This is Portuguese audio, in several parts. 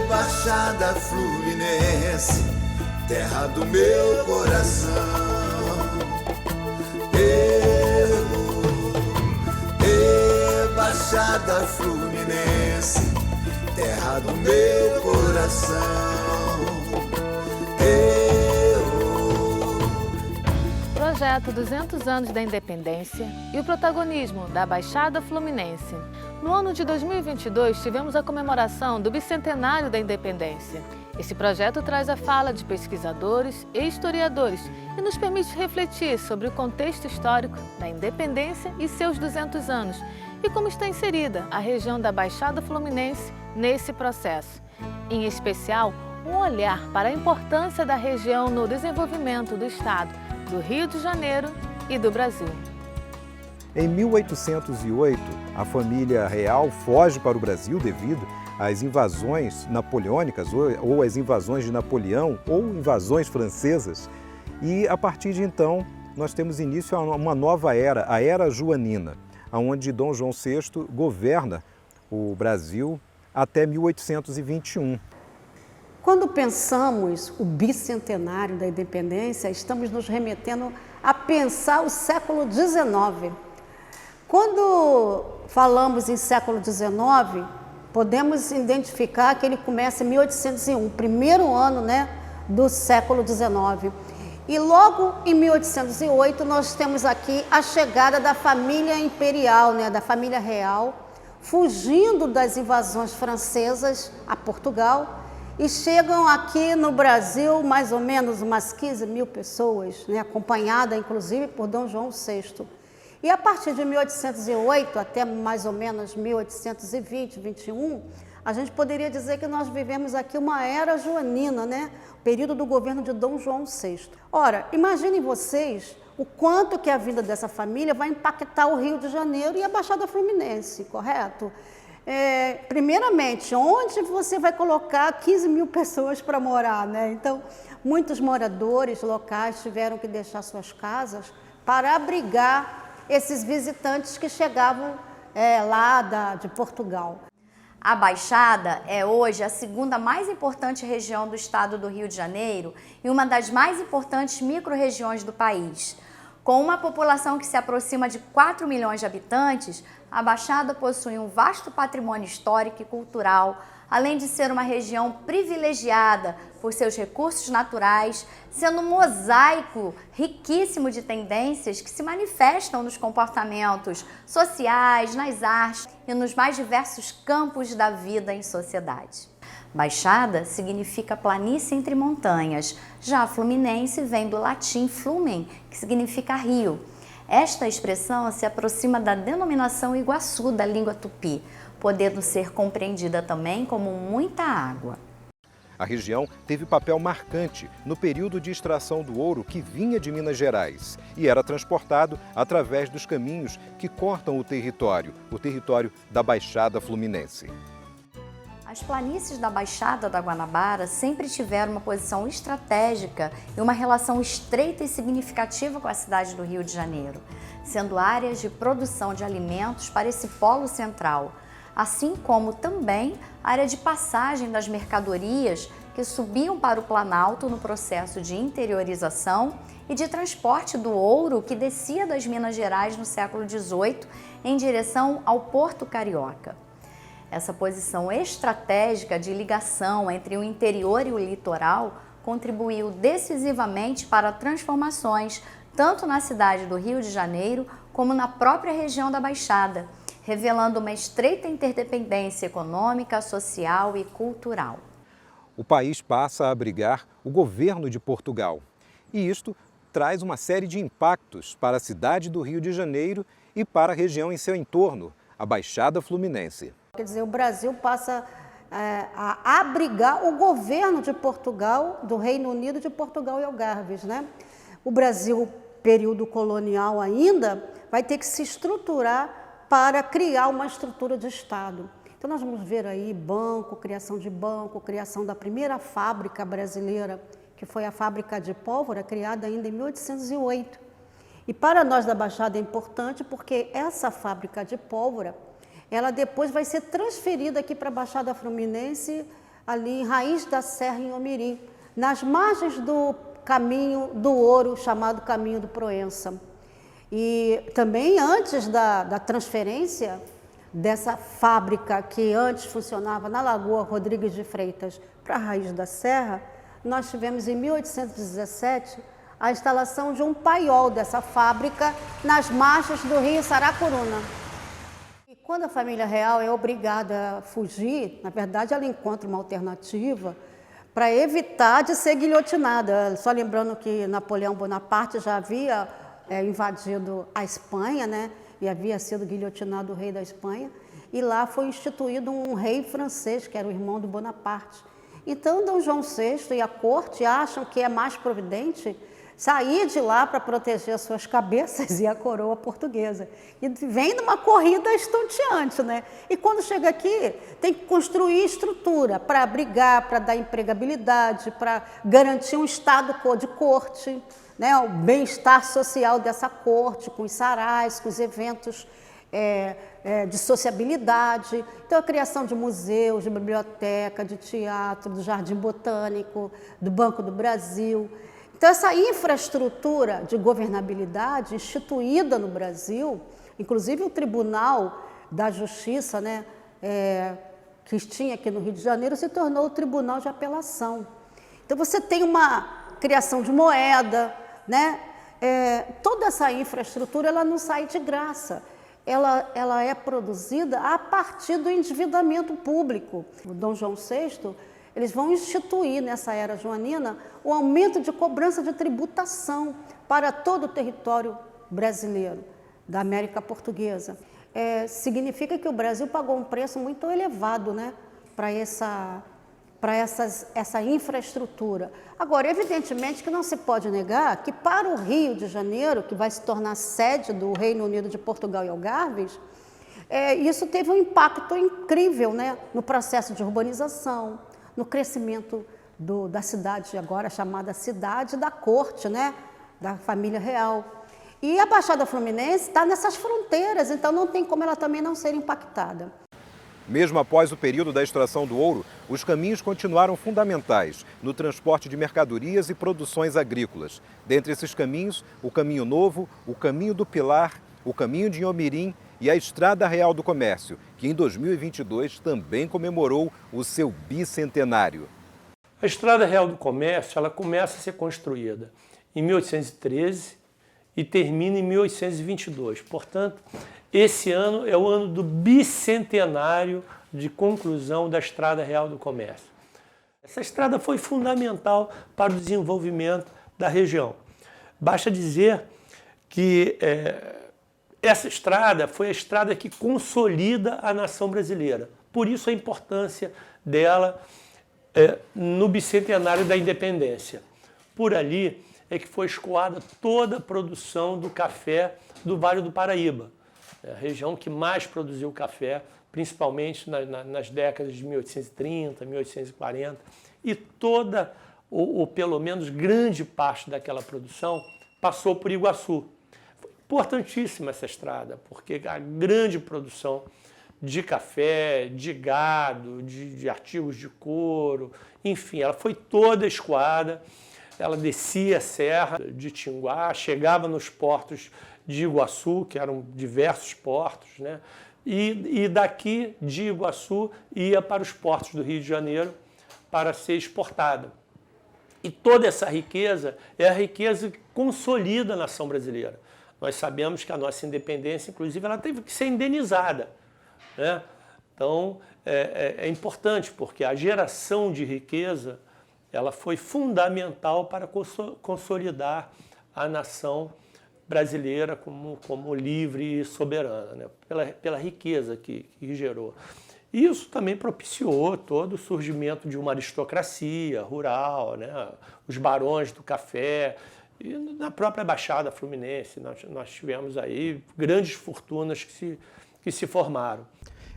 Baixada Fluminense, terra do meu coração. Baixada Fluminense, terra do meu coração. Projeto 200 anos da independência e o protagonismo da Baixada Fluminense. No ano de 2022, tivemos a comemoração do bicentenário da independência. Esse projeto traz a fala de pesquisadores e historiadores e nos permite refletir sobre o contexto histórico da independência e seus 200 anos e como está inserida a região da Baixada Fluminense nesse processo. Em especial, um olhar para a importância da região no desenvolvimento do Estado, do Rio de Janeiro e do Brasil. Em 1808, a família real foge para o Brasil devido às invasões napoleônicas ou às invasões de Napoleão ou invasões francesas. E a partir de então, nós temos início a uma nova era, a Era Joanina, onde Dom João VI governa o Brasil até 1821. Quando pensamos o bicentenário da independência, estamos nos remetendo a pensar o século XIX. Quando falamos em século XIX, podemos identificar que ele começa em 1801, primeiro ano, do século XIX. E logo em 1808 nós temos aqui a chegada da família imperial, da família real, fugindo das invasões francesas a Portugal, e chegam aqui no Brasil mais ou menos umas 15 mil pessoas, acompanhada inclusive por Dom João VI. E a partir de 1808 até mais ou menos 1820, 21, a gente poderia dizer que nós vivemos aqui uma era joanina, o período do governo de Dom João VI. Ora, imaginem vocês o quanto que a vinda dessa família vai impactar o Rio de Janeiro e a Baixada Fluminense, correto? Primeiramente, onde você vai colocar 15 mil pessoas para morar, Então, muitos moradores locais tiveram que deixar suas casas para abrigar esses visitantes que chegavam lá de Portugal. A Baixada é hoje a segunda mais importante região do estado do Rio de Janeiro e uma das mais importantes micro-regiões do país. Com uma população que se aproxima de 4 milhões de habitantes, a Baixada possui um vasto patrimônio histórico e cultural, além de ser uma região privilegiada por seus recursos naturais, sendo um mosaico riquíssimo de tendências que se manifestam nos comportamentos sociais, nas artes e nos mais diversos campos da vida em sociedade. Baixada significa planície entre montanhas, já Fluminense vem do latim flumen, que significa rio. Esta expressão se aproxima da denominação Iguaçu da língua tupi, podendo ser compreendida também como muita água. A região teve papel marcante no período de extração do ouro que vinha de Minas Gerais e era transportado através dos caminhos que cortam o território da Baixada Fluminense. As planícies da Baixada da Guanabara sempre tiveram uma posição estratégica e uma relação estreita e significativa com a cidade do Rio de Janeiro, sendo áreas de produção de alimentos para esse polo central, assim como também área de passagem das mercadorias que subiam para o Planalto no processo de interiorização e de transporte do ouro que descia das Minas Gerais no século XVIII em direção ao Porto Carioca. Essa posição estratégica de ligação entre o interior e o litoral contribuiu decisivamente para transformações tanto na cidade do Rio de Janeiro como na própria região da Baixada, revelando uma estreita interdependência econômica, social e cultural. O país passa a abrigar o governo de Portugal. E isto traz uma série de impactos para a cidade do Rio de Janeiro e para a região em seu entorno, a Baixada Fluminense. Quer dizer, o Brasil passa a abrigar o governo de Portugal, do Reino Unido de Portugal e Algarves, O Brasil, período colonial ainda, vai ter que se estruturar para criar uma estrutura de Estado. Então nós vamos ver aí criação de banco, criação da primeira fábrica brasileira, que foi a fábrica de pólvora criada ainda em 1808. E para nós da Baixada é importante porque essa fábrica de pólvora, ela depois vai ser transferida aqui para a Baixada Fluminense, ali em Raiz da Serra, em Omirim, nas margens do caminho do ouro, chamado Caminho do Proença. E também antes da transferência dessa fábrica que antes funcionava na Lagoa Rodrigues de Freitas para a Raiz da Serra, nós tivemos em 1817 a instalação de um paiol dessa fábrica nas margens do rio Saracuruna. E quando a família real é obrigada a fugir, na verdade ela encontra uma alternativa para evitar de ser guilhotinada. Só lembrando que Napoleão Bonaparte já havia invadido a Espanha, né? E havia sido guilhotinado o rei da Espanha, e lá foi instituído um rei francês, que era o irmão do Bonaparte. Então, Dom João VI e a corte acham que é mais providente sair de lá para proteger as suas cabeças e a coroa portuguesa. E vem numa corrida estonteante, né? E quando chega aqui, tem que construir estrutura para abrigar, para dar empregabilidade, para garantir um estado de corte, né, o bem-estar social dessa corte, com os sarais, com os eventos de sociabilidade. Então, a criação de museus, de biblioteca, de teatro, do Jardim Botânico, do Banco do Brasil. Então, essa infraestrutura de governabilidade instituída no Brasil, inclusive o Tribunal da Justiça, né, que tinha aqui no Rio de Janeiro, se tornou o Tribunal de Apelação. Então, você tem uma criação de moeda, né? Toda essa infraestrutura ela não sai de graça, ela é produzida a partir do endividamento público. O Dom João VI, eles vão instituir nessa era joanina o aumento de cobrança de tributação para todo o território brasileiro, da América Portuguesa. Significa que o Brasil pagou um preço muito elevado, né, para essa infraestrutura. Agora, evidentemente que não se pode negar que para o Rio de Janeiro, que vai se tornar sede do Reino Unido de Portugal e Algarves, isso teve um impacto incrível, né, no processo de urbanização, no crescimento da cidade, agora chamada Cidade da Corte, né, da família real. E a Baixada Fluminense está nessas fronteiras, então não tem como ela também não ser impactada. Mesmo após o período da extração do ouro, os caminhos continuaram fundamentais no transporte de mercadorias e produções agrícolas. Dentre esses caminhos, o Caminho Novo, o Caminho do Pilar, o Caminho de Inhomirim e a Estrada Real do Comércio, que em 2022 também comemorou o seu bicentenário. A Estrada Real do Comércio ela começa a ser construída em 1813 e termina em 1822. Portanto, esse ano é o ano do bicentenário de conclusão da Estrada Real do Comércio. Essa estrada foi fundamental para o desenvolvimento da região. Basta dizer que essa estrada foi a estrada que consolida a nação brasileira. Por isso a importância dela no bicentenário da independência. Por ali é que foi escoada toda a produção do café do Vale do Paraíba. A região que mais produziu café, principalmente nas décadas de 1830, 1840, e ou pelo menos grande parte daquela produção passou por Iguaçu. Foi importantíssima essa estrada, porque a grande produção de café, de gado, de artigos de couro, enfim, ela foi toda escoada, ela descia a serra de Tinguá, chegava nos portos de Iguaçu, que eram diversos portos, né? E daqui de Iguaçu ia para os portos do Rio de Janeiro para ser exportada. E toda essa riqueza é a riqueza que consolida a nação brasileira. Nós sabemos que a nossa independência, inclusive, ela teve que ser indenizada, né? Então, é importante, porque a geração de riqueza ela foi fundamental para consolidar a nação brasileira como livre e soberana, né? Pela riqueza que gerou. Isso também propiciou todo o surgimento de uma aristocracia rural, né? Os barões do café, e na própria Baixada Fluminense nós tivemos aí grandes fortunas que se formaram.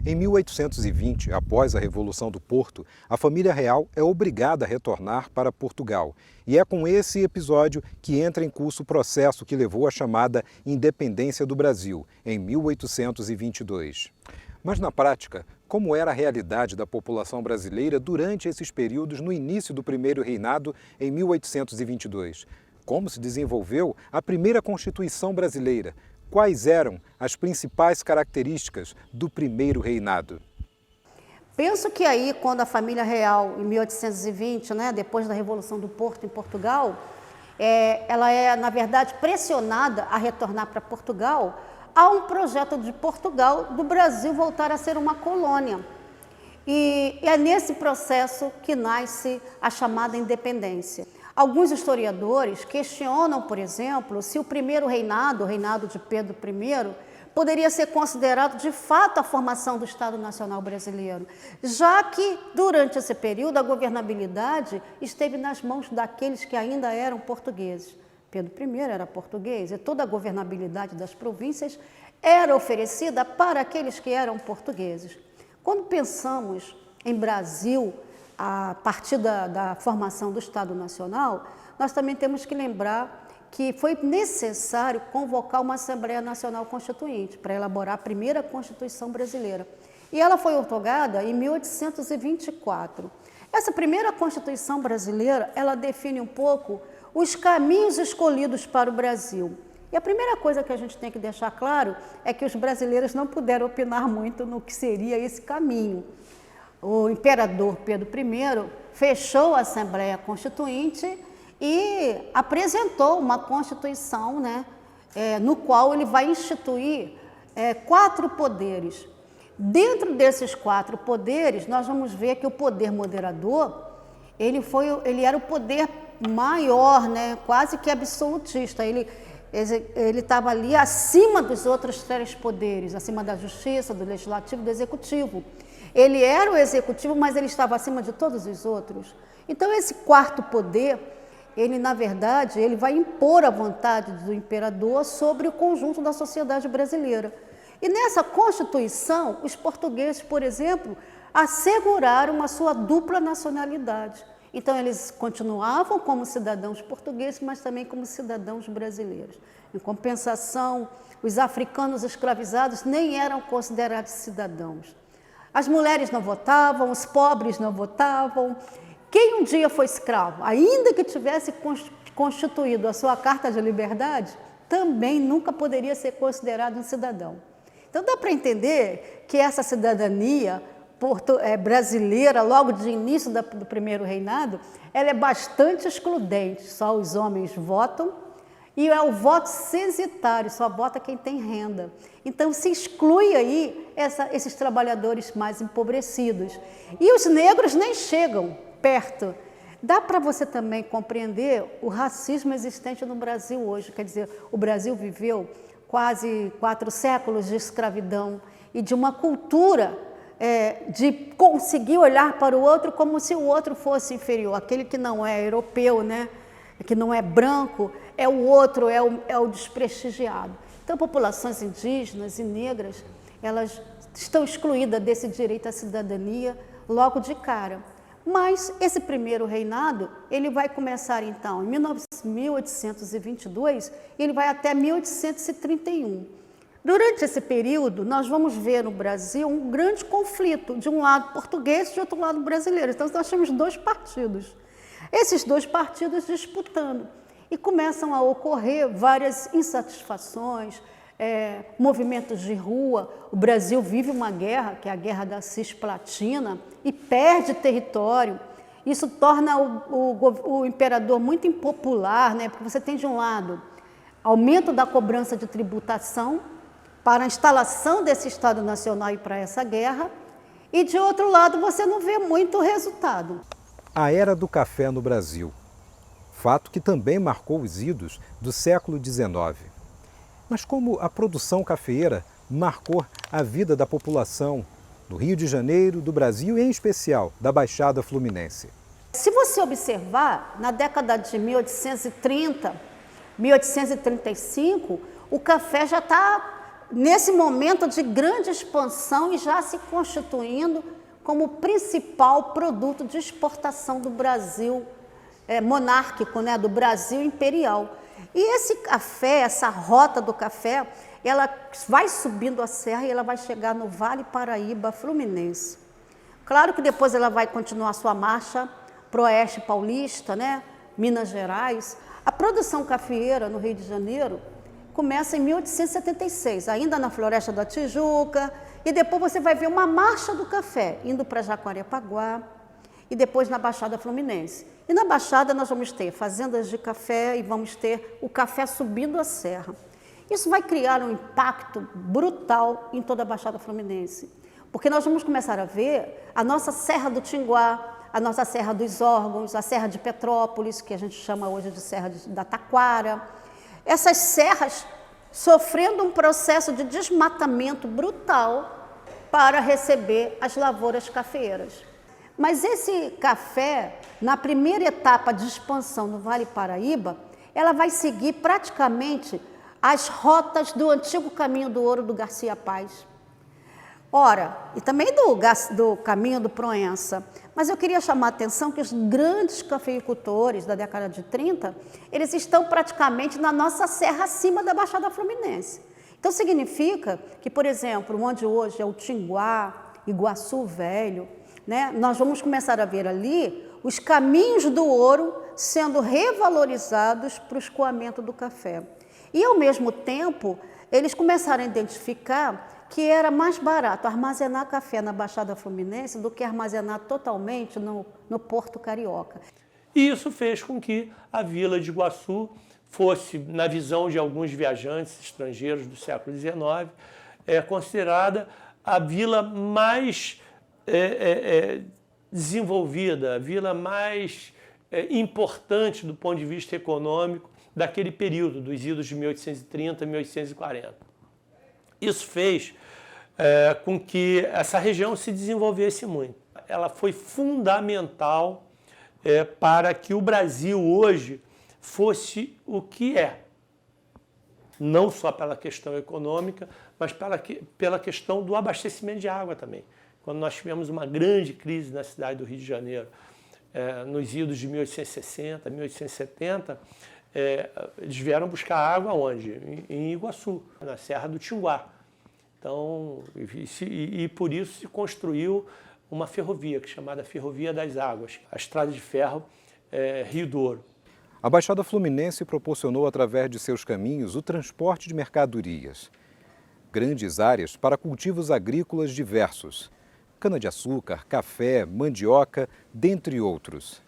Em 1820, após a Revolução do Porto, a família real é obrigada a retornar para Portugal. E é com esse episódio que entra em curso o processo que levou à chamada independência do Brasil, em 1822. Mas na prática, como era a realidade da população brasileira durante esses períodos no início do primeiro reinado, em 1822? Como se desenvolveu a primeira Constituição brasileira? Quais eram as principais características do primeiro reinado? Penso que aí, quando a família real, em 1820, depois da Revolução do Porto em Portugal, ela é, na verdade, pressionada a retornar para Portugal, há um projeto de Portugal do Brasil voltar a ser uma colônia. E é nesse processo que nasce a chamada independência. Alguns historiadores questionam, por exemplo, se o primeiro reinado, o reinado de Pedro I, poderia ser considerado de fato a formação do Estado Nacional Brasileiro, já que durante esse período a governabilidade esteve nas mãos daqueles que ainda eram portugueses. Pedro I era português e toda a governabilidade das províncias era oferecida para aqueles que eram portugueses. Quando pensamos em Brasil, a partir da formação do Estado Nacional, nós também temos que lembrar que foi necessário convocar uma Assembleia Nacional Constituinte para elaborar a primeira Constituição brasileira. E ela foi outorgada em 1824. Essa primeira Constituição brasileira, ela define um pouco os caminhos escolhidos para o Brasil. E a primeira coisa que a gente tem que deixar claro é que os brasileiros não puderam opinar muito no que seria esse caminho. O imperador Pedro I fechou a Assembleia Constituinte e apresentou uma Constituição, no qual ele vai instituir 4 poderes. Dentro desses 4 poderes, nós vamos ver que o poder moderador, ele era o poder maior, quase que absolutista. Ele estava ali acima dos outros 3 poderes, acima da justiça, do legislativo e do executivo. Ele era o executivo, mas ele estava acima de todos os outros. Então, esse 4º poder, ele, na verdade, ele vai impor a vontade do imperador sobre o conjunto da sociedade brasileira. E nessa Constituição, os portugueses, por exemplo, asseguraram a sua dupla nacionalidade. Então, eles continuavam como cidadãos portugueses, mas também como cidadãos brasileiros. Em compensação, os africanos escravizados nem eram considerados cidadãos. As mulheres não votavam, os pobres não votavam. Quem um dia foi escravo, ainda que tivesse constituído a sua Carta de Liberdade, também nunca poderia ser considerado um cidadão. Então, dá para entender que essa cidadania brasileira, logo de início do primeiro reinado, ela é bastante excludente. Só os homens votam e é o voto censitário, só vota quem tem renda. Então, se exclui aí esses trabalhadores mais empobrecidos. E os negros nem chegam perto. Dá para você também compreender o racismo existente no Brasil hoje. Quer dizer, o Brasil viveu quase 4 séculos de escravidão e de uma cultura de conseguir olhar para o outro como se o outro fosse inferior. Aquele que não é europeu, que não é branco, é o outro, é o desprestigiado. Então, populações indígenas e negras, elas estão excluídas desse direito à cidadania logo de cara. Mas esse primeiro reinado, ele vai começar então em 1822 e ele vai até 1831. Durante esse período, nós vamos ver no Brasil um grande conflito, de um lado português e de outro lado brasileiro. Então, nós temos 2 partidos. Esses 2 partidos disputando. E começam a ocorrer várias insatisfações, movimentos de rua. O Brasil vive uma guerra, que é a Guerra da Cisplatina, e perde território. Isso torna o imperador muito impopular, porque você tem, de um lado, aumento da cobrança de tributação para a instalação desse Estado Nacional e para essa guerra, e, de outro lado, você não vê muito resultado. A Era do Café no Brasil. Fato que também marcou os idos do século XIX. Mas como a produção cafeeira marcou a vida da população do Rio de Janeiro, do Brasil e, em especial, da Baixada Fluminense? Se você observar, na década de 1830, 1835, o café já está nesse momento de grande expansão e já se constituindo como o principal produto de exportação do Brasil monárquico, né, do Brasil imperial. E esse café, essa rota do café, ela vai subindo a serra e ela vai chegar no Vale Paraíba Fluminense. Claro que depois ela vai continuar sua marcha para o oeste paulista, né, Minas Gerais. A produção cafeeira no Rio de Janeiro começa em 1876, ainda na Floresta da Tijuca, e depois você vai ver uma marcha do café, indo para Jacarepaguá, e depois na Baixada Fluminense. E na Baixada nós vamos ter fazendas de café e vamos ter o café subindo a serra. Isso vai criar um impacto brutal em toda a Baixada Fluminense, porque nós vamos começar a ver a nossa Serra do Tinguá, a nossa Serra dos Órgãos, a Serra de Petrópolis, que a gente chama hoje de Serra da Taquara. Essas serras sofrendo um processo de desmatamento brutal para receber as lavouras cafeeiras. Mas esse café, na primeira etapa de expansão no Vale Paraíba, ela vai seguir praticamente as rotas do antigo Caminho do Ouro do Garcia Paz. Ora, e também do Caminho do Proença. Mas eu queria chamar a atenção que os grandes cafeicultores da década de 30, eles estão praticamente na nossa serra acima da Baixada Fluminense. Então significa que, por exemplo, onde hoje é o Tinguá, Iguaçu Velho, né, nós vamos começar a ver ali os caminhos do ouro sendo revalorizados para o escoamento do café. E, ao mesmo tempo, eles começaram a identificar que era mais barato armazenar café na Baixada Fluminense do que armazenar totalmente no Porto Carioca. E isso fez com que a Vila de Iguaçu fosse, na visão de alguns viajantes estrangeiros do século XIX, considerada a vila mais desenvolvida, a vila mais importante do ponto de vista econômico daquele período, dos idos de 1830 e 1840. Isso fez com que essa região se desenvolvesse muito. Ela foi fundamental para que o Brasil hoje fosse o que é. Não só pela questão econômica, mas pela questão do abastecimento de água também. Quando nós tivemos uma grande crise na cidade do Rio de Janeiro, nos idos de 1860, 1870, eles vieram buscar água onde? Em Iguaçu, na Serra do Tinguá. Então, e por isso se construiu uma ferrovia, chamada Ferrovia das Águas, a estrada de ferro Rio Douro. A Baixada Fluminense proporcionou, através de seus caminhos, o transporte de mercadorias. Grandes áreas para cultivos agrícolas diversos. Cana-de-açúcar, café, mandioca, dentre outros.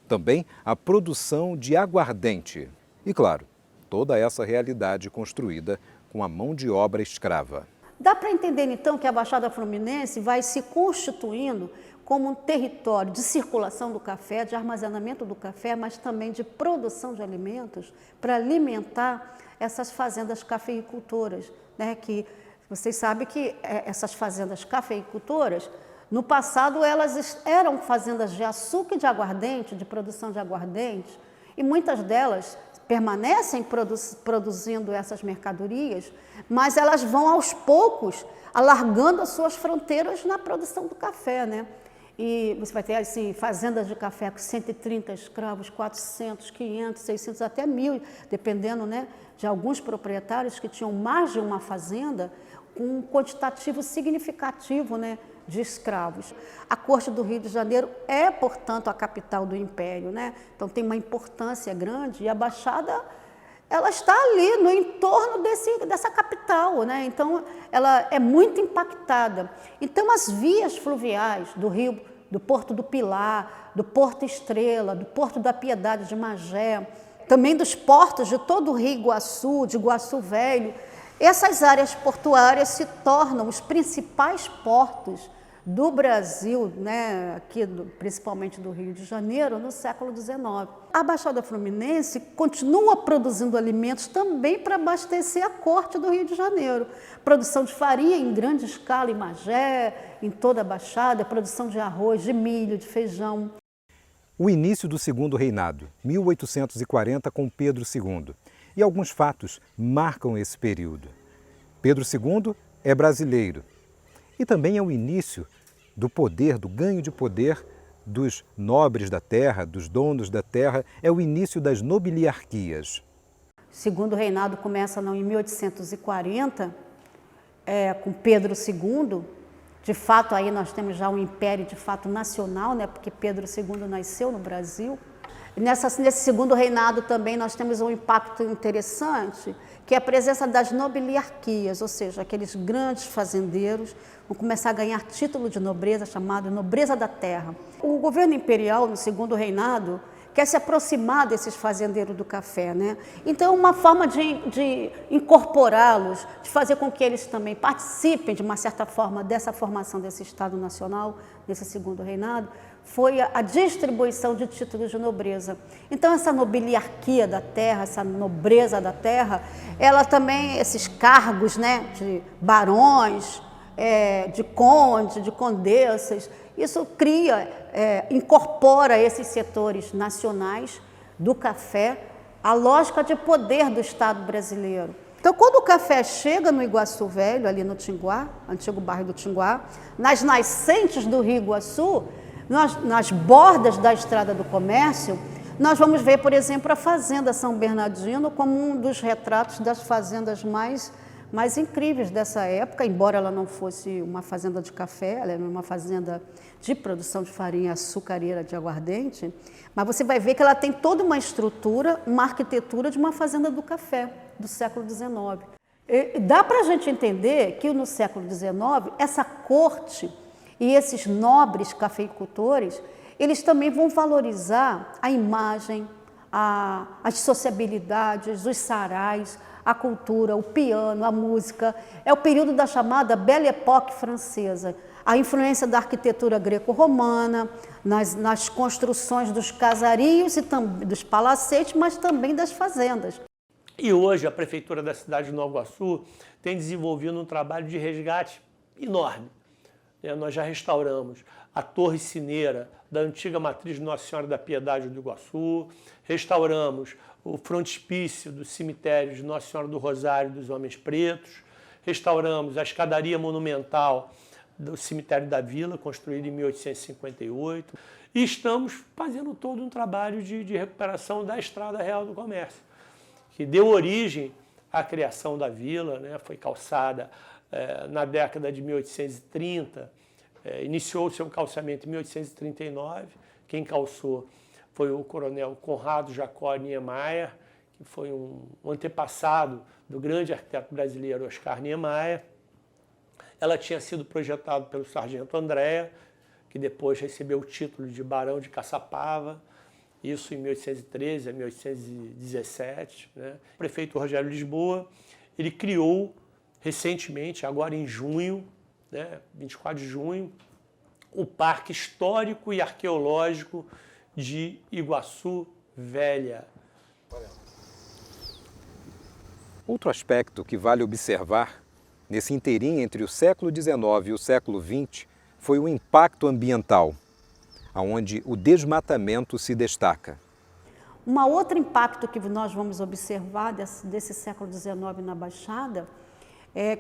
Também a produção de aguardente. E, claro, toda essa realidade construída com a mão de obra escrava. Dá para entender, então, que a Baixada Fluminense vai se constituindo como um território de circulação do café, de armazenamento do café, mas também de produção de alimentos para alimentar essas fazendas cafeicultoras, né? Que vocês sabem que essas fazendas cafeicultoras, no passado, elas eram fazendas de açúcar e de aguardente, de produção de aguardente, e muitas delas permanecem produzindo essas mercadorias, mas elas vão aos poucos alargando as suas fronteiras na produção do café, né? E você vai ter assim, fazendas de café com 130 escravos, 400, 500, 600, até 1.000, dependendo, né, de alguns proprietários que tinham mais de uma fazenda, com um quantitativo significativo, né, de escravos. A Corte do Rio de Janeiro é, portanto, a capital do Império, né? Então tem uma importância grande e a Baixada, ela está ali no entorno dessa capital, né? Então ela é muito impactada. Então as vias fluviais do Rio, do Porto do Pilar, do Porto Estrela, do Porto da Piedade de Magé, também dos portos de todo o Rio Iguaçu, de Iguaçu Velho, essas áreas portuárias se tornam os principais portos do Brasil, né, aqui principalmente do Rio de Janeiro, no século XIX. A Baixada Fluminense continua produzindo alimentos também para abastecer a corte do Rio de Janeiro. Produção de farinha em grande escala em Magé, em toda a Baixada, produção de arroz, de milho, de feijão. O início do Segundo Reinado, 1840, com Pedro II. E alguns fatos marcam esse período. Pedro II é brasileiro e também é o início do poder, do ganho de poder dos nobres da terra, dos donos da terra, é o início das nobiliarquias. O segundo reinado começa em 1840, com Pedro II. De fato, aí nós temos já um império de fato nacional, né, porque Pedro II nasceu no Brasil. Nesse segundo reinado também nós temos um impacto interessante, que é a presença das nobiliarquias, ou seja, aqueles grandes fazendeiros vão começar a ganhar título de nobreza, chamado nobreza da terra. O governo imperial, no segundo reinado, quer se aproximar desses fazendeiros do café, né? Então, uma forma de incorporá-los, de fazer com que eles também participem, de uma certa forma, dessa formação desse Estado Nacional, nesse segundo reinado, foi a distribuição de títulos de nobreza. Então, essa nobiliarquia da terra, essa nobreza da terra, ela também, esses cargos, né, de barões, de conde, de condessas, isso incorpora esses setores nacionais do café à lógica de poder do Estado brasileiro. Então, quando o café chega no Iguaçu Velho, ali no Tinguá, antigo bairro do Tinguá, nas nascentes do Rio Iguaçu, nas bordas da Estrada do Comércio, nós vamos ver, por exemplo, a Fazenda São Bernardino como um dos retratos das fazendas mais incríveis dessa época, embora ela não fosse uma fazenda de café, ela era uma fazenda de produção de farinha açucareira de aguardente, mas você vai ver que ela tem toda uma estrutura, uma arquitetura de uma fazenda do café do século XIX. E dá para a gente entender que no século XIX, essa corte e esses nobres cafeicultores, eles também vão valorizar a imagem, as sociabilidades, os sarais, a cultura, o piano, a música. É o período da chamada Belle Époque francesa. A influência da arquitetura greco-romana, nas construções dos casarios e dos palacetes, mas também das fazendas. E hoje a Prefeitura da cidade de Nova Iguaçu tem desenvolvido um trabalho de resgate enorme. Nós já restauramos a Torre Cineira da antiga matriz de Nossa Senhora da Piedade do Iguaçu, restauramos o frontispício do cemitério de Nossa Senhora do Rosário dos Homens Pretos, restauramos a escadaria monumental do cemitério da Vila, construída em 1858, e estamos fazendo todo um trabalho de recuperação da Estrada Real do Comércio, que deu origem à criação da vila, né? Foi calçada na década de 1830, iniciou o seu calçamento em 1839, quem calçou foi o coronel Conrado Jacó Niemeyer, que foi um antepassado do grande arquiteto brasileiro Oscar Niemeyer. Ela tinha sido projetada pelo sargento Andréa, que depois recebeu o título de Barão de Caçapava, isso em 1813 a 1817. Né? O prefeito Rogério Lisboa, ele criou recentemente, agora em junho, né, 24 de junho, o Parque Histórico e Arqueológico de Iguaçu Velha. Outro aspecto que vale observar nesse inteirinho entre o século XIX e o século XX foi o impacto ambiental, onde o desmatamento se destaca. Um outro impacto que nós vamos observar desse século XIX na Baixada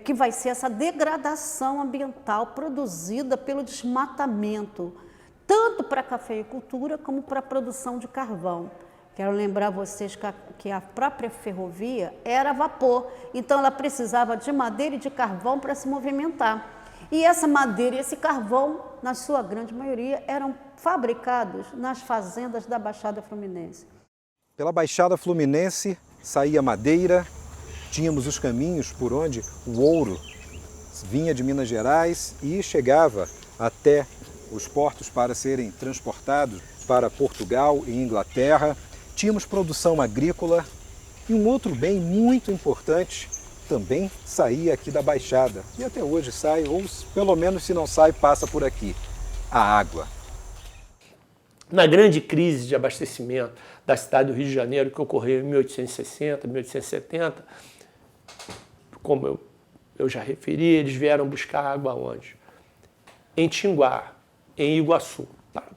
que vai ser essa degradação ambiental produzida pelo desmatamento, tanto para a cafeicultura como para a produção de carvão. Quero lembrar vocês que a própria ferrovia era a vapor, então ela precisava de madeira e de carvão para se movimentar. E essa madeira e esse carvão, na sua grande maioria, eram fabricados nas fazendas da Baixada Fluminense. Pela Baixada Fluminense saía madeira, tínhamos os caminhos por onde o ouro vinha de Minas Gerais e chegava até os portos para serem transportados para Portugal e Inglaterra. Tínhamos produção agrícola e um outro bem muito importante também saía aqui da Baixada. E até hoje sai, ou pelo menos se não sai, passa por aqui. A água. Na grande crise de abastecimento da cidade do Rio de Janeiro, que ocorreu em 1860, 1870, como eu já referi, eles vieram buscar água onde? Em Tinguá, em Iguaçu.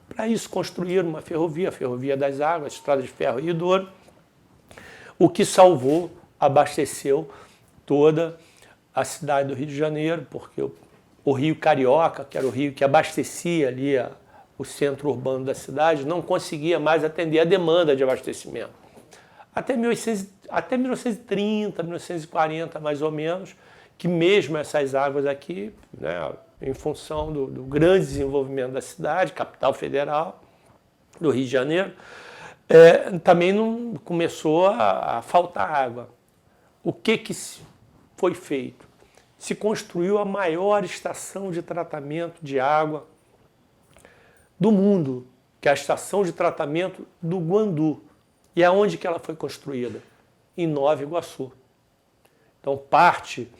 Para isso construíram uma ferrovia, a Ferrovia das Águas, a Estrada de Ferro e Douro, o que salvou, abasteceu toda a cidade do Rio de Janeiro, porque o Rio Carioca, que era o rio que abastecia ali o centro urbano da cidade, não conseguia mais atender a demanda de abastecimento. Até 1930, 1940, mais ou menos, que mesmo essas águas aqui, né, em função do grande desenvolvimento da cidade, capital federal do Rio de Janeiro, também não começou a faltar água. O que foi feito? Se construiu a maior estação de tratamento de água do mundo, que é a estação de tratamento do Guandu. E aonde que ela foi construída? Em Nova Iguaçu. Então, parte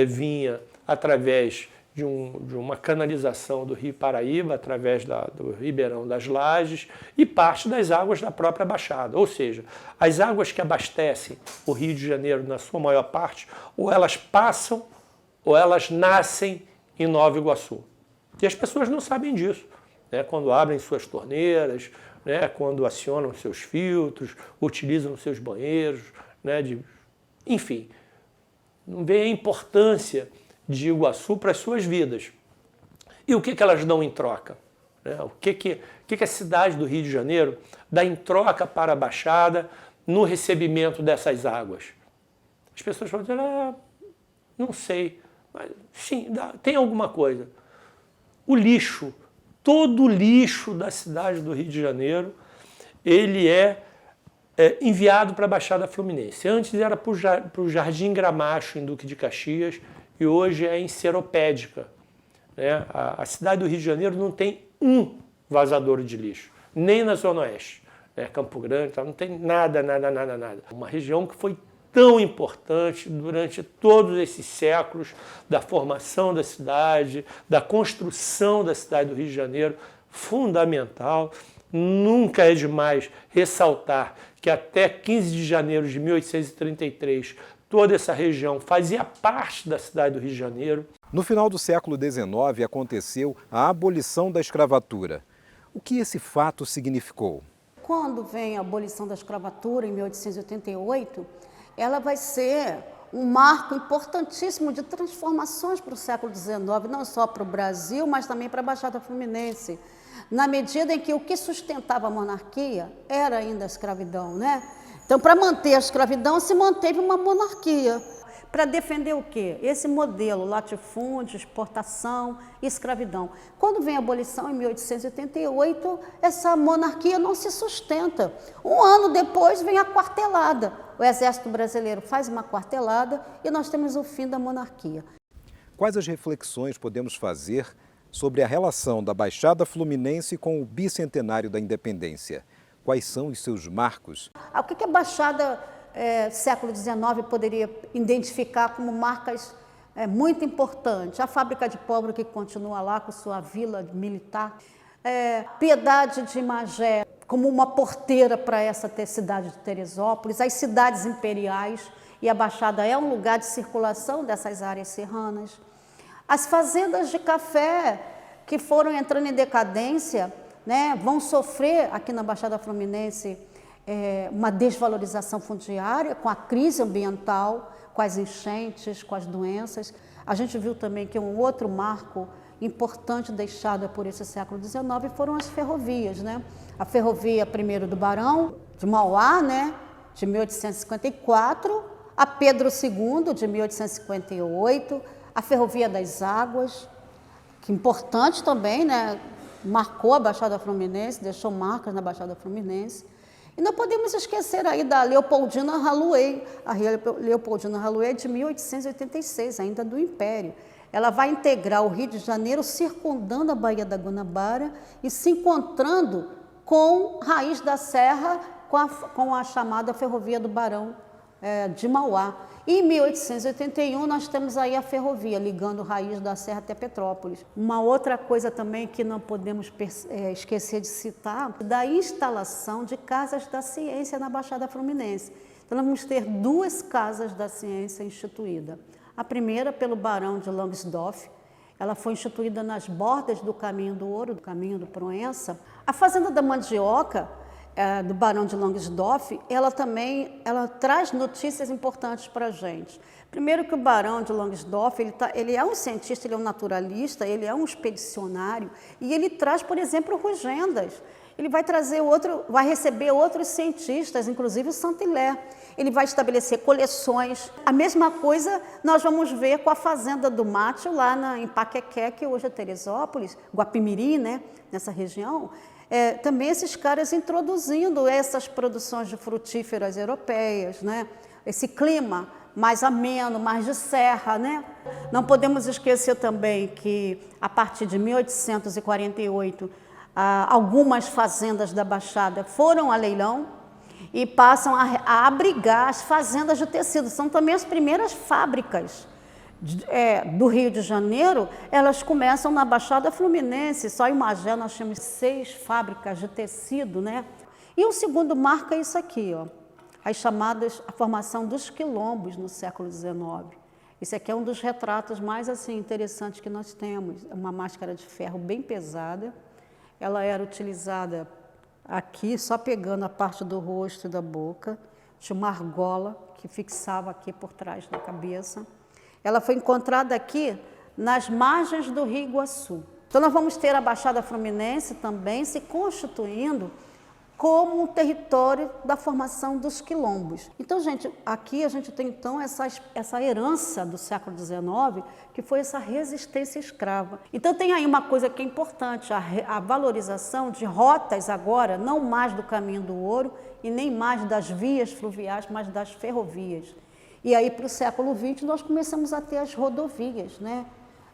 vinha através de uma canalização do Rio Paraíba, através do Ribeirão das Lajes, e parte das águas da própria Baixada. Ou seja, as águas que abastecem o Rio de Janeiro, na sua maior parte, ou elas passam ou elas nascem em Nova Iguaçu. E as pessoas não sabem disso, né? Quando abrem suas torneiras, né? Quando acionam seus filtros, utilizam seus banheiros, né? Enfim, não vê a importância de Iguaçu para as suas vidas. E o que elas dão em troca? Né? O que a cidade do Rio de Janeiro dá em troca para a Baixada no recebimento dessas águas? As pessoas vão dizer, não sei, mas sim, tem alguma coisa. O lixo, todo o lixo da cidade do Rio de Janeiro, ele é enviado para a Baixada Fluminense. Antes era para o Jardim Gramacho, em Duque de Caxias, e hoje é em Seropédica. Né? A cidade do Rio de Janeiro não tem um vazador de lixo, nem na Zona Oeste. Né? Campo Grande, não tem nada. Uma região que foi tão importante durante todos esses séculos da formação da cidade, da construção da cidade do Rio de Janeiro, fundamental. Nunca é demais ressaltar que até 15 de janeiro de 1833, toda essa região fazia parte da cidade do Rio de Janeiro. No final do século XIX aconteceu a abolição da escravatura. O que esse fato significou? Quando vem a abolição da escravatura, em 1888, ela vai ser um marco importantíssimo de transformações para o século XIX, não só para o Brasil, mas também para a Baixada Fluminense, na medida em que o que sustentava a monarquia era ainda a escravidão, né? Então, para manter a escravidão, se manteve uma monarquia. Para defender o quê? Esse modelo, latifúndio, exportação e escravidão. Quando vem a abolição, em 1888, essa monarquia não se sustenta. Um ano depois vem a quartelada. O Exército Brasileiro faz uma quartelada e nós temos o fim da monarquia. Quais as reflexões podemos fazer sobre a relação da Baixada Fluminense com o bicentenário da independência? Quais são os seus marcos? O que a Baixada século XIX poderia identificar como marcas muito importantes? A fábrica de pólvora que continua lá com sua vila militar, Piedade de Magé como uma porteira para essa cidade de Teresópolis, as cidades imperiais, e a Baixada é um lugar de circulação dessas áreas serranas. As fazendas de café que foram entrando em decadência, né, vão sofrer aqui na Baixada Fluminense uma desvalorização fundiária com a crise ambiental, com as enchentes, com as doenças. A gente viu também que um outro marco importante deixado por esse século XIX foram as ferrovias, né? A ferrovia primeiro do Barão de Mauá, né, de 1854, a Pedro II de 1858, a Ferrovia das Águas, que importante também, né? Marcou a Baixada Fluminense, deixou marcas na Baixada Fluminense. E não podemos esquecer aí da Leopoldina Railway, a Leopoldina Railway de 1886, ainda do Império. Ela vai integrar o Rio de Janeiro, circundando a Baía da Guanabara e se encontrando com Raiz da Serra, com a chamada Ferrovia do Barão de Mauá. E em 1881 nós temos aí a ferrovia ligando Raiz da Serra até Petrópolis. Uma outra coisa também que não podemos esquecer de citar, da instalação de casas da ciência na Baixada Fluminense. Então nós vamos ter 2 casas da ciência instituídas. A primeira pelo Barão de Langsdorff, ela foi instituída nas bordas do Caminho do Ouro, do Caminho do Proença. A Fazenda da Mandioca do Barão de Longsdorff, ela traz notícias importantes para a gente. Primeiro que o Barão de Longsdorff, ele é um cientista, ele é um naturalista, ele é um expedicionário, e ele traz, por exemplo, rugendas. Ele vai receber outros cientistas, inclusive o Saint-Hilaire. Ele vai estabelecer coleções. A mesma coisa nós vamos ver com a Fazenda do Mátio, lá em Paquequé, que hoje é Teresópolis, Guapimirim, né, nessa região. Também esses caras introduzindo essas produções de frutíferas europeias, né? Esse clima mais ameno, mais de serra, né? Não podemos esquecer também que, a partir de 1848, algumas fazendas da Baixada foram a leilão e passam a abrigar as fazendas de tecido. São também as primeiras fábricas do Rio de Janeiro, elas começam na Baixada Fluminense. Só em Magé nós temos 6 fábricas de tecido, né? E o segundo marco é isso aqui, ó, a formação dos quilombos no século XIX. Esse aqui é um dos retratos mais assim, interessantes que nós temos. É uma máscara de ferro bem pesada. Ela era utilizada aqui, só pegando a parte do rosto e da boca. Tinha uma argola que fixava aqui por trás da cabeça. Ela foi encontrada aqui nas margens do Rio Iguaçu. Então, nós vamos ter a Baixada Fluminense também se constituindo como um território da formação dos quilombos. Então, gente, aqui a gente tem, então, essa herança do século XIX, que foi essa resistência escrava. Então, tem aí uma coisa que é importante, a valorização de rotas agora, não mais do caminho do ouro e nem mais das vias fluviais, mas das ferrovias. E aí, para o século XX, nós começamos a ter as rodovias, né,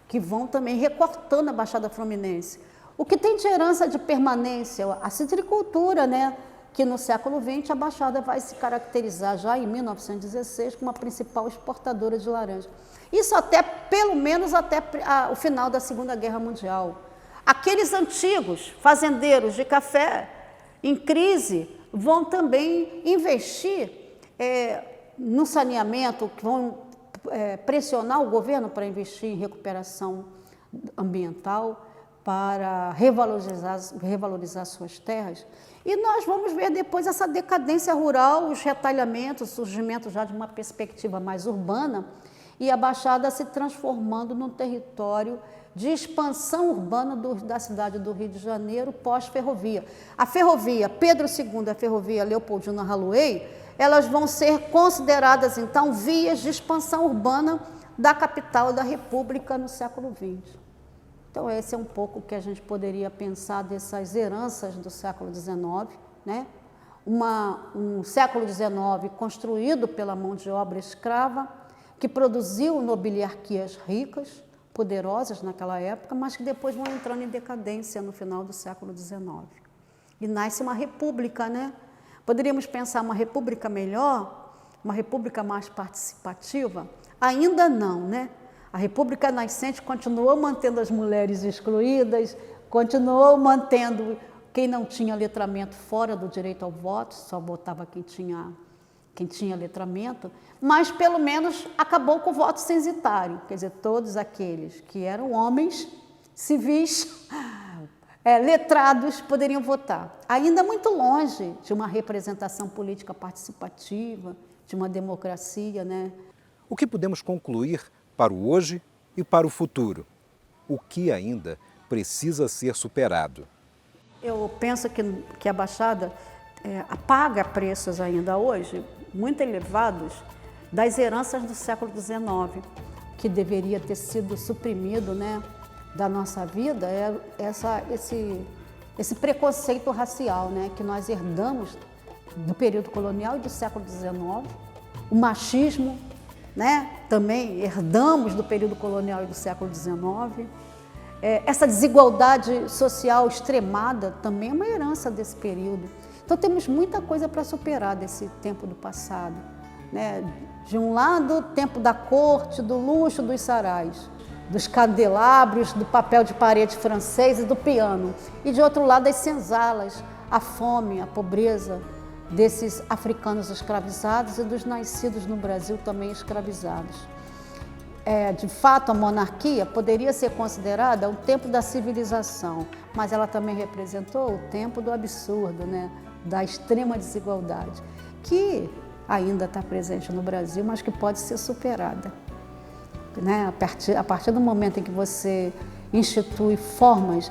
que vão também recortando a Baixada Fluminense. O que tem de herança de permanência? A citricultura, né, que no século XX a Baixada vai se caracterizar já em 1916 como a principal exportadora de laranja. Isso pelo menos até o final da Segunda Guerra Mundial. Aqueles antigos fazendeiros de café em crise vão também investir no saneamento, que vão pressionar o governo para investir em recuperação ambiental, para revalorizar suas terras. E nós vamos ver depois essa decadência rural, os retalhamentos, o surgimento já de uma perspectiva mais urbana, e a Baixada se transformando num território de expansão urbana da cidade do Rio de Janeiro pós-ferrovia. A ferrovia Pedro II, a ferrovia Leopoldina Haluey, elas vão ser consideradas, então, vias de expansão urbana da capital da República no século XX. Então, esse é um pouco o que a gente poderia pensar dessas heranças do século XIX, né? Um século XIX construído pela mão de obra escrava, que produziu nobiliarquias ricas, poderosas naquela época, mas que depois vão entrando em decadência no final do século XIX. E nasce uma república, né? Poderíamos pensar uma república melhor, uma república mais participativa? Ainda não, né? A República Nascente continuou mantendo as mulheres excluídas, continuou mantendo quem não tinha letramento fora do direito ao voto, só votava quem tinha letramento, mas pelo menos acabou com o voto censitário, quer dizer, todos aqueles que eram homens civis, letrados, poderiam votar. Ainda muito longe de uma representação política participativa, de uma democracia, né? O que podemos concluir para o hoje e para o futuro? O que ainda precisa ser superado? Eu penso que a Baixada paga preços ainda hoje muito elevados das heranças do século XIX, que deveria ter sido suprimido, né, da nossa vida, esse preconceito racial, né, que nós herdamos do período colonial e do século XIX, o machismo, né, também herdamos do período colonial e do século XIX. Essa desigualdade social extremada também é uma herança desse período. Então, temos muita coisa para superar desse tempo do passado, né? De um lado, o tempo da corte, do luxo, dos sarais, dos candelabros, do papel de parede francês e do piano. E, de outro lado, as senzalas, a fome, a pobreza desses africanos escravizados e dos nascidos no Brasil também escravizados. De fato, a monarquia poderia ser considerada o tempo da civilização, mas ela também representou o tempo do absurdo, né? da extrema desigualdade, que ainda está presente no Brasil, mas que pode ser superada, né? A partir do momento em que você institui formas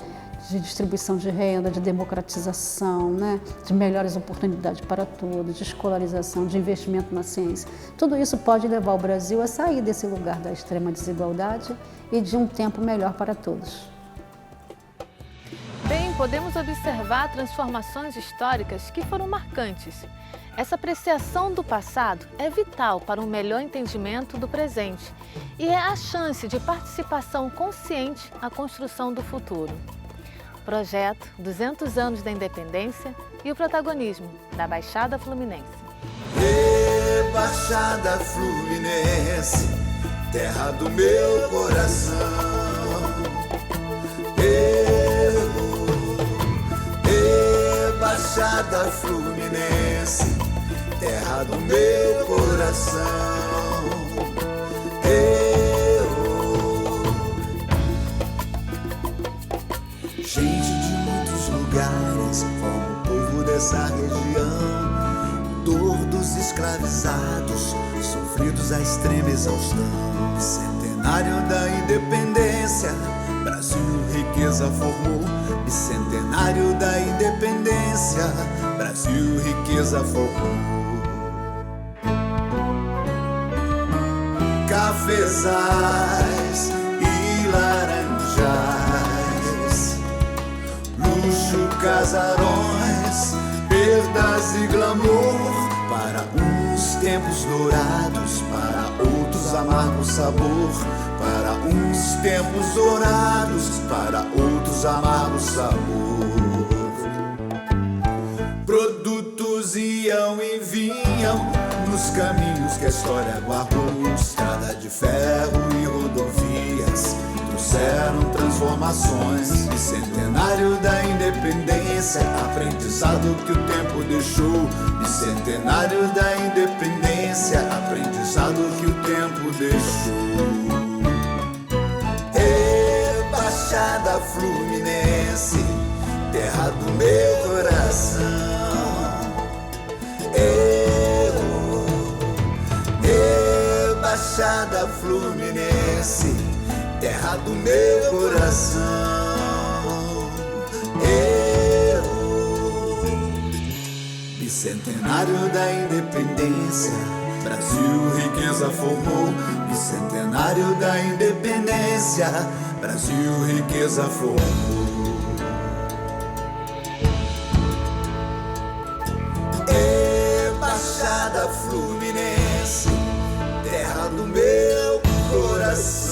de distribuição de renda, de democratização, né? De melhores oportunidades para todos, de escolarização, de investimento na ciência. Tudo isso pode levar o Brasil a sair desse lugar da extrema desigualdade e de um tempo melhor para todos. Bem, podemos observar transformações históricas que foram marcantes. Essa apreciação do passado é vital para um melhor entendimento do presente e é a chance de participação consciente à construção do futuro. Projeto 200 anos da independência e o protagonismo da Baixada Fluminense. Baixada Fluminense, terra do meu coração. Baixada Fluminense, terra do meu coração. Gente de muitos lugares, como o povo dessa região, dor dos escravizados, sofridos à extrema exaustão. Bicentenário da independência, Brasil riqueza formou. Bicentenário da independência, Brasil riqueza formou. Cafezais e laranjais, luxo, casarões, perdas e glamour. Para uns tempos dourados, para outros amargo sabor. Para uns tempos dourados, para outros amargo sabor. Produtos iam e vinham nos caminhos que a história guardou. Estrada de ferro e rodovias trouxeram transformações. Bicentenário da independência, aprendizado que o tempo deixou. Bicentenário da independência, aprendizado que o tempo deixou. Baixada Fluminense, terra do meu coração. Baixada Fluminense, terra do meu coração. Bicentenário da independência, Brasil riqueza formou. Bicentenário da independência, Brasil riqueza formou. Baixada Fluminense, terra do meu coração.